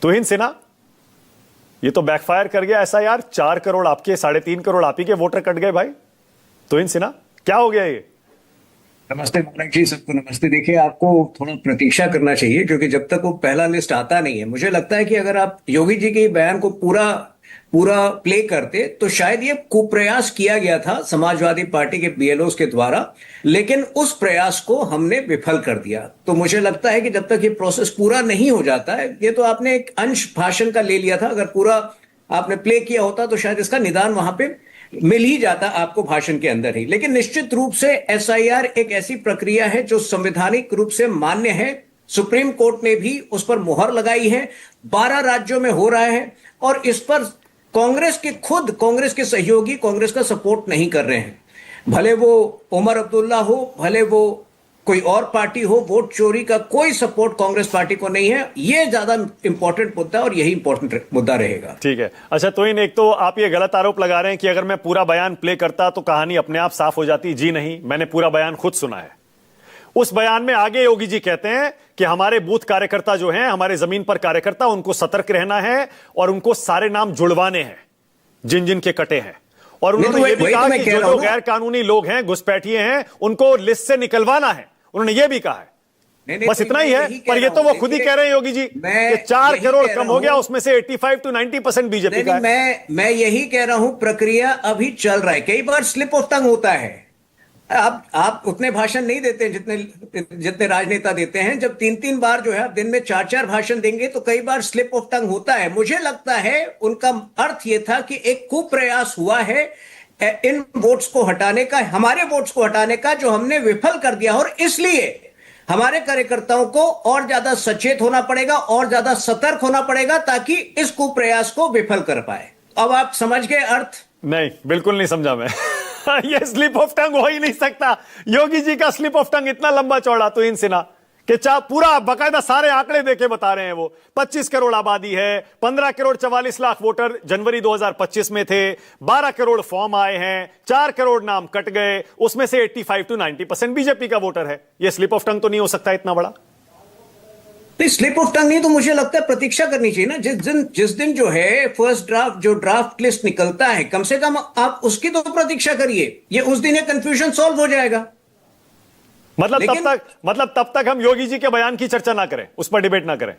तुहिन सिन्हा, ये तो बैकफायर कर गया ऐसा यार। 4 करोड़ आपके, 3.5 करोड़ आप ही के वोटर कट गए भाई। तुहिन सिन्हा, क्या हो गया ये? नमस्ते मोनक जी, सबको नमस्ते। देखिए, आपको थोड़ा प्रतीक्षा करना चाहिए, क्योंकि जब तक वो पहला लिस्ट आता नहीं है, मुझे लगता है कि अगर आप योगी जी के बयान को पूरा पूरा प्ले करते तो शायद ये कुप्रयास किया गया था समाजवादी पार्टी के बीएलओ के द्वारा, लेकिन उस प्रयास को हमने विफल कर दिया। तो मुझे लगता है कि जब तक ये प्रोसेस पूरा नहीं हो जाता है, ये तो आपने एक अंश भाषण का ले लिया था, अगर पूरा आपने प्ले किया होता तो शायद इसका निदान वहां पे मिल ही जाता आपको भाषण के अंदर ही। लेकिन निश्चित रूप से एसआईआर एक ऐसी प्रक्रिया है जो संवैधानिक रूप से मान्य है। सुप्रीम कोर्ट ने भी उस पर मुहर लगाई है। 12 राज्यों में हो रहा है और इस पर कांग्रेस के सहयोगी कांग्रेस का सपोर्ट नहीं कर रहे हैं। भले वो उमर अब्दुल्ला हो, भले वो कोई और पार्टी हो, वोट चोरी का कोई सपोर्ट कांग्रेस पार्टी को नहीं है। ये ज्यादा इंपॉर्टेंट मुद्दा और यही इंपॉर्टेंट मुद्दा रहेगा। ठीक है। अच्छा तोइन, एक तो आप ये गलत आरोप लगा रहे हैं कि अगर मैं पूरा बयान प्ले करता तो कहानी अपने आप साफ हो जाती। जी नहीं, मैंने पूरा बयान खुद सुना है। उस बयान में आगे योगी जी कहते हैं कि हमारे बूथ कार्यकर्ता जो हैं, हमारे जमीन पर कार्यकर्ता, उनको सतर्क रहना है और उन्होंने सारे नाम जुड़वाने हैं जिन जिन के कटे हैं। और उन्होंने ये भी कहा कि जो गैर कानूनी लोग हैं, घुसपैठिए हैं, उनको लिस्ट से निकलवाना है। उन्होंने ये भी कहा है। बस इतना ही है। पर ये तो वो खुद ही कह रहे हैं योगी जी कि 4 करोड़ कम हो गया, उसमें से 85 to 90% बीजेपी का है। मैं यही कह रहा हूं, प्रक्रिया अभी चल रहा है। कई बार स्लिप ऑफ टंग होता है। आप उतने भाषण नहीं देते जितने राजनेता देते हैं। जब 3-3 बार जो है आप दिन में 4-4 भाषण देंगे तो कई बार स्लिप ऑफ टंग होता है। मुझे लगता है उनका अर्थ यह था कि एक कुप्रयास हुआ है इन वोट्स को हटाने का, हमारे वोट्स को हटाने का, जो हमने विफल कर दिया। और इसलिए हमारे कार्यकर्ताओं को और ज्यादा सचेत होना पड़ेगा और ज्यादा सतर्क होना पड़ेगा ताकि इस कुप्रयास को विफल कर पाए। अब आप समझ गए अर्थ? नहीं, बिल्कुल नहीं समझा मैं। ये स्लिप ऑफ टंग हो ही नहीं सकता। योगी जी का स्लिप ऑफ टंग इतना लंबा चौड़ा तो इन सिन्हा कि पूरा बकायदा सारे आंकड़े देके बता रहे हैं वो। 25 करोड़ आबादी है, 15 करोड़ 44 लाख वोटर जनवरी 2025 में थे, 12 करोड़ फॉर्म आए हैं, 4 करोड़ नाम कट गए, उसमें से 85 to 90% बीजेपी का वोटर है। ये स्लिप ऑफ टंग तो नहीं हो सकता इतना बड़ा। स्लिप ऑफ टंग नहीं तो मुझे लगता है प्रतीक्षा करनी चाहिए ना। जिस दिन जो है फर्स्ट ड्राफ्ट, जो ड्राफ्ट लिस्ट निकलता है, कम से कम आप उसकी तो प्रतीक्षा करिए। ये उस दिन ये कंफ्यूजन सॉल्व हो जाएगा। मतलब तब तक हम योगी जी के बयान की चर्चा ना करें, उस पर डिबेट ना करें।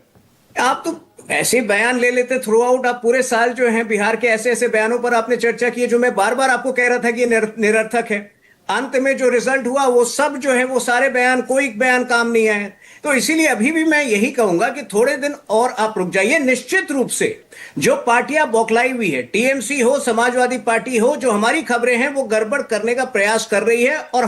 आप तो ऐसे बयान ले लेते थ्रू आउट। आप पूरे साल जो है बिहार के ऐसे ऐसे बयानों पर आपने चर्चा की है जो मैं बार बार आपको कह रहा था कि ये निरर्थक है। अंत में जो रिजल्ट हुआ वो सब जो है, वो सारे बयान, कोई बयान काम नहीं आए। तो इसीलिए अभी भी मैं यही कहूंगा कि थोड़े दिन और आप रुक जाइए। निश्चित रूप से जो पार्टियां बौखलाई हुई है, टीएमसी हो, समाजवादी पार्टी हो, जो हमारी खबरें हैं वो गड़बड़ करने का प्रयास कर रही है। और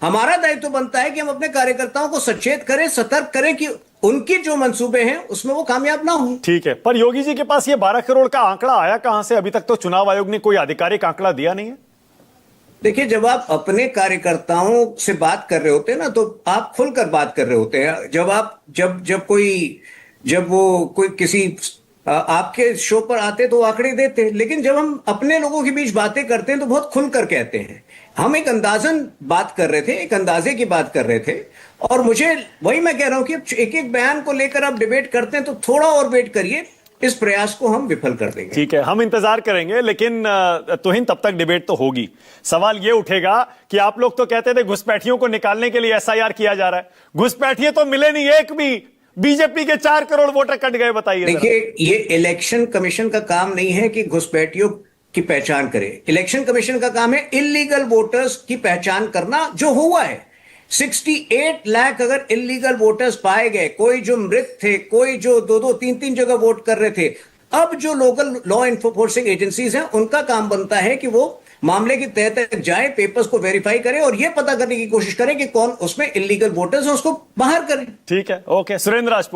हमारा दायित्व बनता है कि हम अपने कार्यकर्ताओं को सचेत करें, सतर्क करें कि उनकी जो मंसूबे हैं उसमें वो कामयाब ना हो। ठीक है, पर योगी जी के पास ये 12 करोड़ का आंकड़ा आया कहां से? अभी तक तो चुनाव आयोग ने कोई आधिकारिक आंकड़ा दिया नहीं है। देखिए, जब आप अपने कार्यकर्ताओं से बात कर रहे होते हैं ना, तो आप खुलकर बात कर रहे होते हैं। जब वो कोई किसी आपके शो पर आते तो आंकड़े देते, लेकिन जब हम अपने लोगों के बीच बातें करते हैं तो बहुत खुलकर कहते हैं। हम एक अंदाजन बात कर रहे थे, एक अंदाजे की बात कर रहे थे। और मुझे वही मैं कह रहा हूं कि एक एक बयान को लेकर आप डिबेट करते हैं तो थोड़ा और वेट करिए, इस प्रयास को हम विफल कर देंगे। ठीक है, हम इंतजार करेंगे। लेकिन तुहिन, तब तक डिबेट तो होगी। सवाल यह उठेगा कि आप लोग तो कहते थे घुसपैठियों को निकालने के लिए एसआईआर किया जा रहा है। घुसपैठिए तो मिले नहीं एक भी। बीजेपी के 4 करोड़ वोटर कट गए। बताइए। देखिए, ये इलेक्शन कमीशन का काम नहीं है कि घुसपैठियों की पहचान करे। इलेक्शन कमीशन का काम है इल्लीगल वोटर्स की पहचान करना, जो हुआ है। 68 लाख अगर इल्लीगल वोटर्स पाए गए, कोई जो मृत थे, कोई जो 2-2, 3-3 जगह वोट कर रहे थे। अब जो लोकल लॉ एनफोर्सिंग एजेंसीज हैं, उनका काम बनता है कि वो मामले की तह तक जाए, पेपर्स को वेरीफाई करें और यह पता करने की कोशिश करें कि कौन उसमें इल्लीगल वोटर्स हैं, उसको बाहर करें। ठीक है, ओके। सुरेंद्र राजपूत।